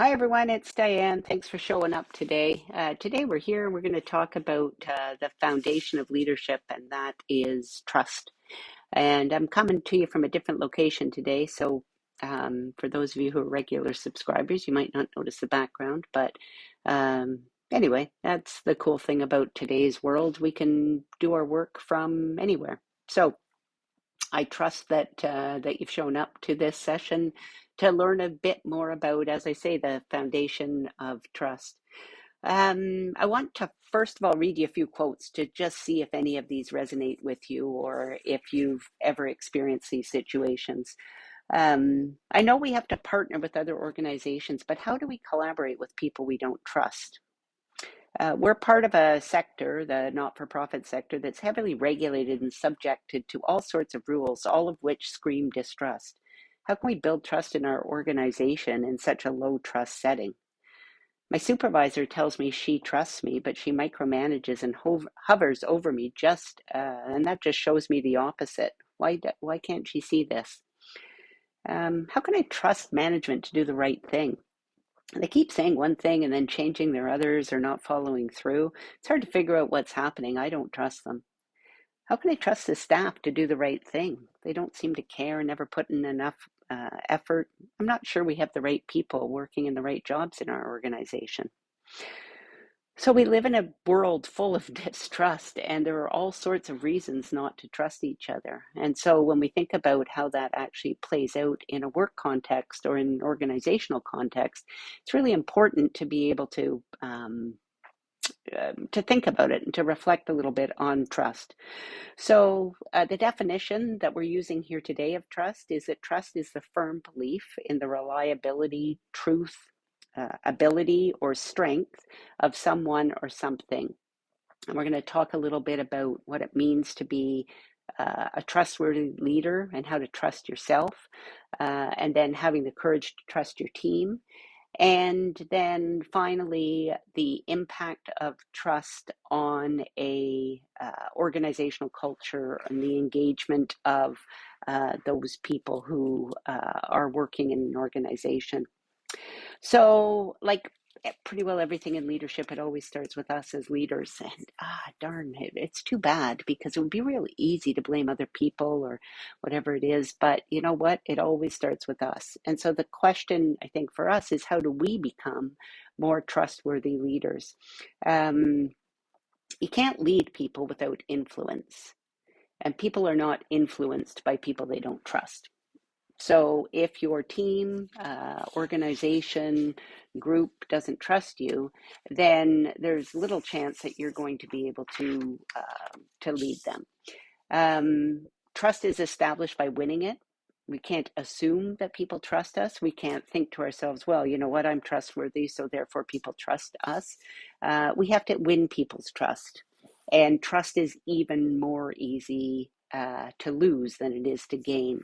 Hi everyone, it's Diane. Thanks for showing up today. Today we're going to talk about the foundation of leadership, and that is trust. And I'm coming to you from a different location today, so for those of you who are regular subscribers, you might not notice the background, but um, anyway, that's the cool thing about today's world. We can do our work from anywhere. So I trust that you've shown up to this session to learn a bit more about, as I say, the foundation of trust. I want to first of all read you a few quotes to just see if any of these resonate with you or if you've ever experienced these situations. I know we have to partner with other organizations, but how do we collaborate with people we don't trust? We're part of a sector, the not-for-profit sector, that's heavily regulated and subjected to all sorts of rules, all of which scream distrust. How can we build trust in our organization in such a low trust setting? My supervisor tells me she trusts me, but she micromanages and hovers over me and that just shows me the opposite. Why can't she see this? How can I trust management to do the right thing? They keep saying one thing and then changing their others or not following through. It's hard to figure out what's happening. I don't trust them. How can I trust the staff to do the right thing? They don't seem to care, never put in enough effort. I'm not sure we have the right people working in the right jobs in our organization. So we live in a world full of distrust, and there are all sorts of reasons not to trust each other. And so when we think about how that actually plays out in a work context or in an organizational context, it's really important to be able to think about it and to reflect a little bit on trust. So the definition that we're using here today of trust is that trust is the firm belief in the reliability, truth, ability, or strength of someone or something. And we're going to talk a little bit about what it means to be a trustworthy leader and how to trust yourself, and then having the courage to trust your team. And then finally, the impact of trust on a organizational culture and the engagement of those people who are working in an organization. So, like pretty well everything in leadership, it always starts with us as leaders. And darn it, it's too bad because it would be really easy to blame other people or whatever it is. But you know what? It always starts with us. And so the question, I think, for us is how do we become more trustworthy leaders? You can't lead people without influence, and people are not influenced by people they don't trust. So if your team, organization, group doesn't trust you, then there's little chance that you're going to be able to lead them. Trust is established by winning it. We can't assume that people trust us. We can't think to ourselves, well, you know what, I'm trustworthy, so therefore people trust us. We have to win people's trust. And trust is even more easy to lose than it is to gain.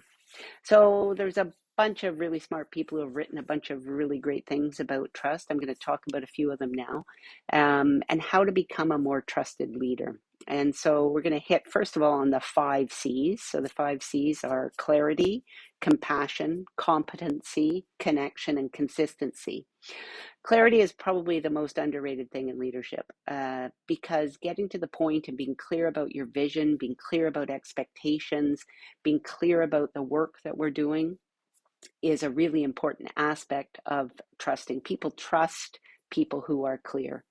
So there's a bunch of really smart people who have written a bunch of really great things about trust. I'm going to talk about a few of them now, and how to become a more trusted leader. And so we're going to hit, first of all, on the 5 C's. So the 5 C's are clarity, compassion, competency, connection, and consistency. Clarity is probably the most underrated thing in leadership, because getting to the point and being clear about your vision, being clear about expectations, being clear about the work that we're doing is a really important aspect of trusting. People trust people who are clear.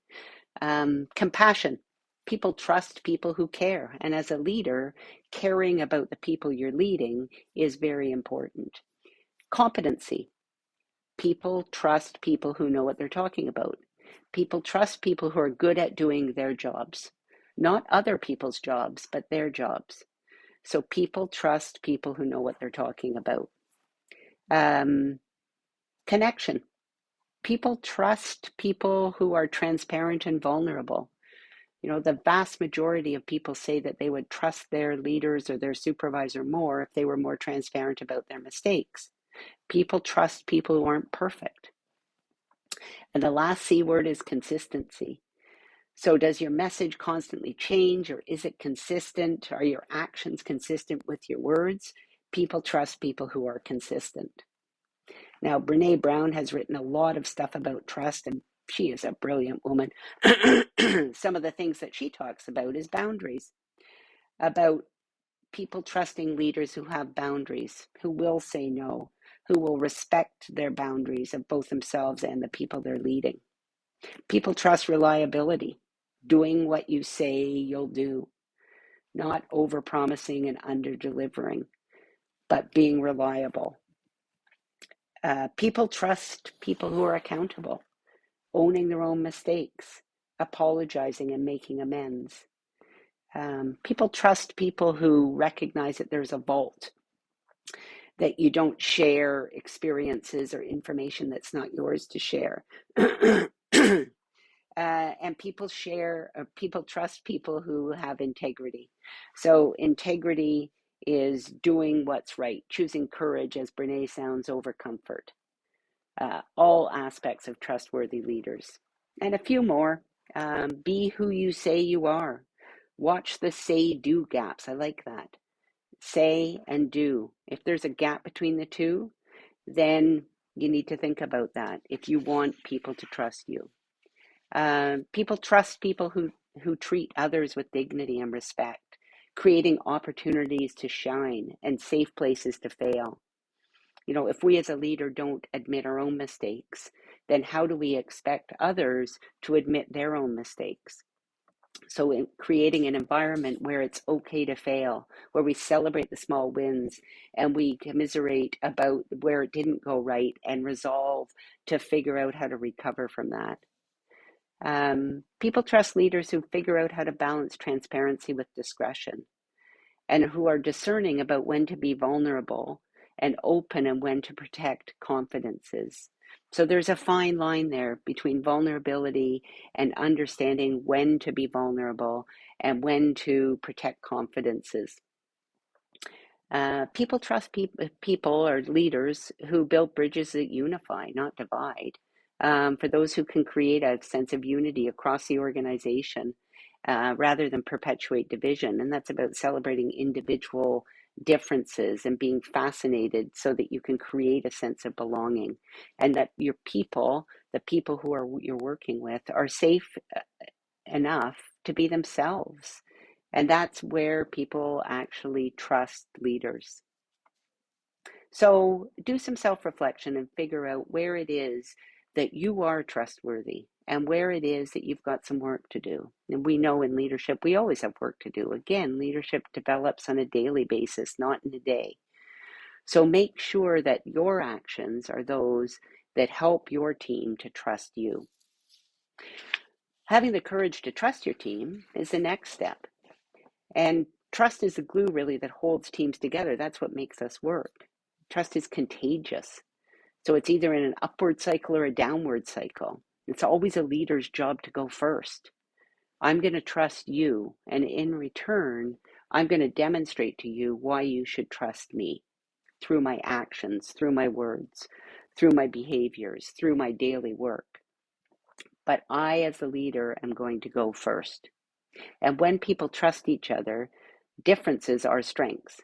Compassion. People trust people who care. And as a leader, caring about the people you're leading is very important. Competency. People trust people who know what they're talking about. People trust people who are good at doing their jobs, not other people's jobs, but their jobs. So people trust people who know what they're talking about. Connection. People trust people who are transparent and vulnerable. You know, the vast majority of people say that they would trust their leaders or their supervisor more if they were more transparent about their mistakes. People trust people who aren't perfect. And the last C word is consistency. So does your message constantly change, or is it consistent? Are your actions consistent with your words? People trust people who are consistent. Now, Brene Brown has written a lot of stuff about trust, and she is a brilliant woman. Some of the things that she talks about is boundaries, about people trusting leaders who have boundaries, who will say no, who will respect their boundaries of both themselves and the people they're leading. People trust reliability, doing what you say you'll do, not over-promising and under-delivering, but being reliable. People trust people who are accountable, owning their own mistakes, apologizing and making amends. People trust people who recognize that there's a vault, that you don't share experiences or information that's not yours to share. And people trust people who have integrity. So integrity is doing what's right, choosing courage, as Brene sounds, over comfort. All aspects of trustworthy leaders. And a few more. Be who you say you are. Watch the say-do gaps. I like that. Say and do. If there's a gap between the two, then you need to think about that if you want people to trust you. People trust people who treat others with dignity and respect, creating opportunities to shine and safe places to fail. You know, if we as a leader don't admit our own mistakes, then how do we expect others to admit their own mistakes? So in creating an environment where it's okay to fail, where we celebrate the small wins and we commiserate about where it didn't go right and resolve to figure out how to recover from that. People trust leaders who figure out how to balance transparency with discretion and who are discerning about when to be vulnerable and open and when to protect confidences. So there's a fine line there between vulnerability and understanding when to be vulnerable and when to protect confidences. People trust people or leaders who build bridges that unify, not divide. For those who can create a sense of unity across the organization rather than perpetuate division. And that's about celebrating individual differences and being fascinated so that you can create a sense of belonging and that your people, the people who are you're working with, are safe enough to be themselves. And that's where people actually trust leaders. So do some self-reflection and figure out where it is that you are trustworthy and where it is that you've got some work to do. And we know in leadership, we always have work to do. Again, leadership develops on a daily basis, not in a day. So make sure that your actions are those that help your team to trust you. Having the courage to trust your team is the next step. And trust is the glue, really, that holds teams together. That's what makes us work. Trust is contagious. So it's either in an upward cycle or a downward cycle. It's always a leader's job to go first. I'm going to trust you, and in return, I'm going to demonstrate to you why you should trust me through my actions, through my words, through my behaviors, through my daily work. But I, as the leader, am going to go first. And when people trust each other, differences are strengths.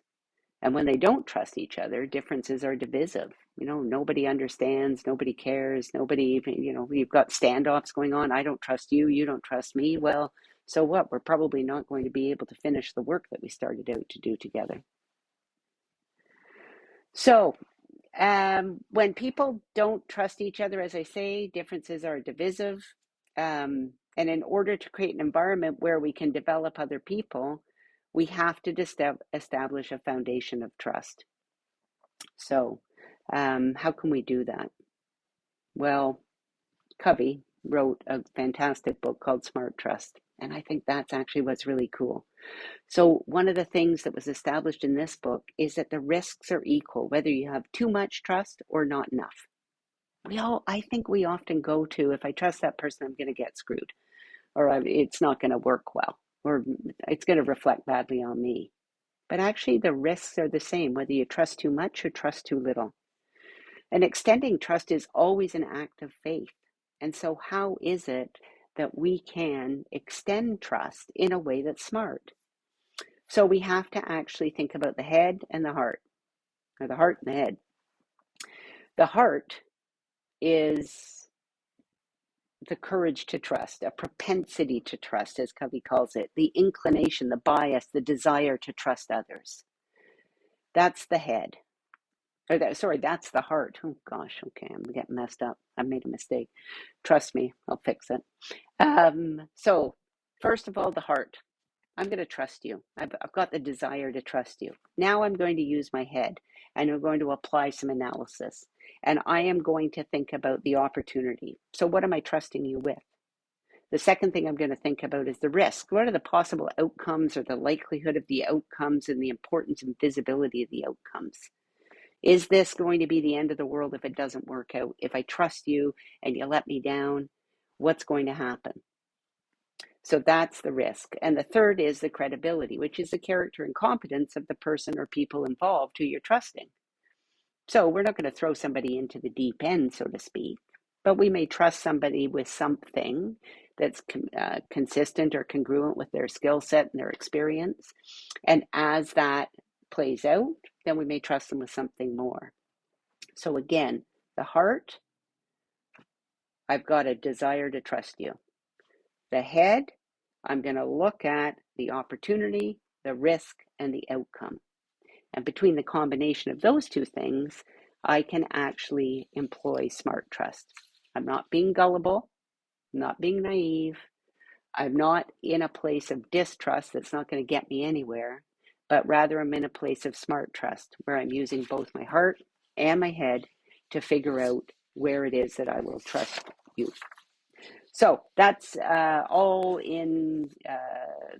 And when they don't trust each other, differences are divisive. You know, nobody understands, nobody cares, nobody even, you've got standoffs going on. I don't trust you, you don't trust me. Well, so what? We're probably not going to be able to finish the work that we started out to do together. So, when people don't trust each other, as I say, differences are divisive. And in order to create an environment where we can develop other people, we have to establish a foundation of trust. So, how can we do that? Well, Covey wrote a fantastic book called Smart Trust, and I think that's actually what's really cool. So, one of the things that was established in this book is that the risks are equal, whether you have too much trust or not enough. I think we often go to, if I trust that person, I'm going to get screwed, or it's not going to work well, or it's going to reflect badly on me. But actually, the risks are the same, whether you trust too much or trust too little. And extending trust is always an act of faith. And so, how is it that we can extend trust in a way that's smart? So, we have to actually think about the head and the heart, or the heart and the head. The heart is the courage to trust, a propensity to trust, as Covey calls it, the inclination, the bias, the desire to trust others. That's the head. That's the heart. Oh gosh, okay, I'm getting messed up. I made a mistake. Trust me, I'll fix it. So first of all, the heart. I'm going to trust you. I've got the desire to trust you. Now I'm going to use my head and I'm going to apply some analysis. And I am going to think about the opportunity. So what am I trusting you with? The second thing I'm going to think about is the risk. What are the possible outcomes or the likelihood of the outcomes and the importance and visibility of the outcomes? Is this going to be the end of the world if it doesn't work out? If I trust you and you let me down, what's going to happen? So that's the risk. And the third is the credibility, which is the character and competence of the person or people involved who you're trusting. So we're not going to throw somebody into the deep end, so to speak, but we may trust somebody with something that's consistent or congruent with their skill set and their experience. And as that plays out, then we may trust them with something more. So again, the heart, I've got a desire to trust you. The head, I'm going to look at the opportunity, the risk, and the outcome. And between the combination of those two things, I can actually employ smart trust. I'm not being gullible, I'm not being naive, I'm not in a place of distrust that's not going to get me anywhere, but rather I'm in a place of smart trust where I'm using both my heart and my head to figure out where it is that I will trust you. So that's all in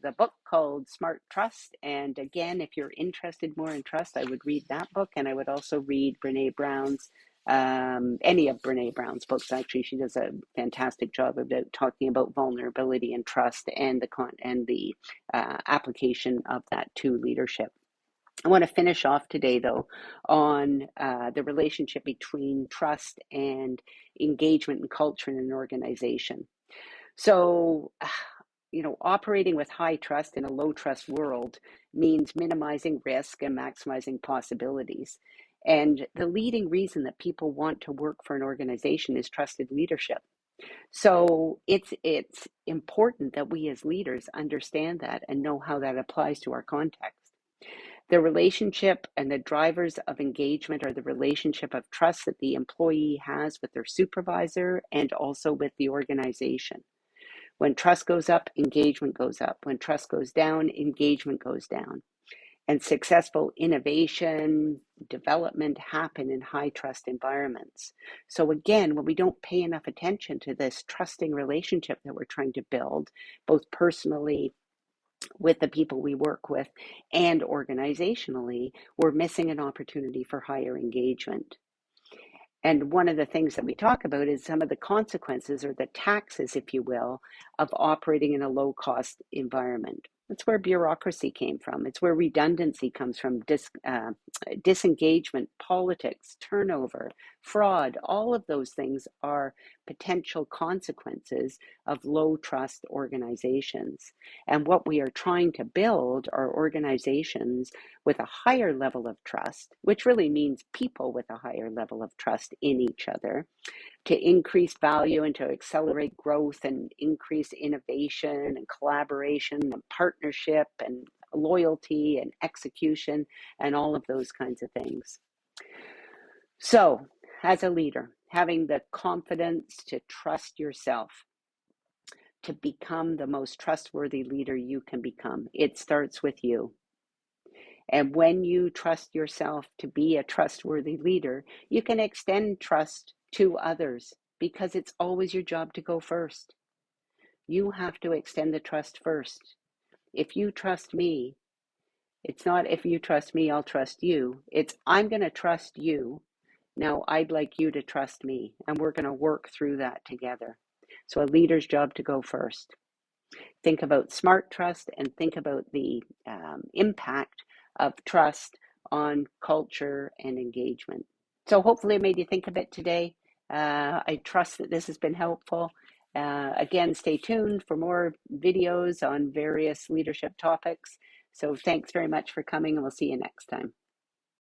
the book called Smart Trust. And again, if you're interested more in trust, I would read that book. And I would also read Brene Brown's, any of Brene Brown's books. Actually, she does a fantastic job of talking about vulnerability and trust and the application of that to leadership. I want to finish off today, though, on the relationship between trust and engagement and culture in an organization. So, operating with high trust in a low trust world means minimizing risk and maximizing possibilities. And the leading reason that people want to work for an organization is trusted leadership. So it's important that we as leaders understand that and know how that applies to our context. The relationship and the drivers of engagement are the relationship of trust that the employee has with their supervisor and also with the organization. When trust goes up, engagement goes up. When trust goes down, engagement goes down. And successful innovation, development happen in high trust environments. So again, when we don't pay enough attention to this trusting relationship that we're trying to build, both personally with the people we work with and organizationally, we're missing an opportunity for higher engagement. And one of the things that we talk about is some of the consequences or the taxes, if you will, of operating in a low cost environment. That's where bureaucracy came from. It's where redundancy comes from, disengagement, politics, turnover, fraud. All of those things are potential consequences of low trust organizations. And what we are trying to build are organizations with a higher level of trust, which really means people with a higher level of trust in each other, to increase value and to accelerate growth and increase innovation and collaboration and partnership and loyalty and execution and all of those kinds of things. So, as a leader, having the confidence to trust yourself to become the most trustworthy leader you can become, it starts with you. And when you trust yourself to be a trustworthy leader, you can extend trust to others because it's always your job to go first. You have to extend the trust first. If you trust me, it's not if you trust me, I'll trust you. It's I'm going to trust you. Now I'd like you to trust me, and we're going to work through that together. So a leader's job to go first. Think about smart trust and think about the impact of trust on culture and engagement. So hopefully it made you think a bit today. I trust that this has been helpful. Again, stay tuned for more videos on various leadership topics. So thanks very much for coming, and we'll see you next time.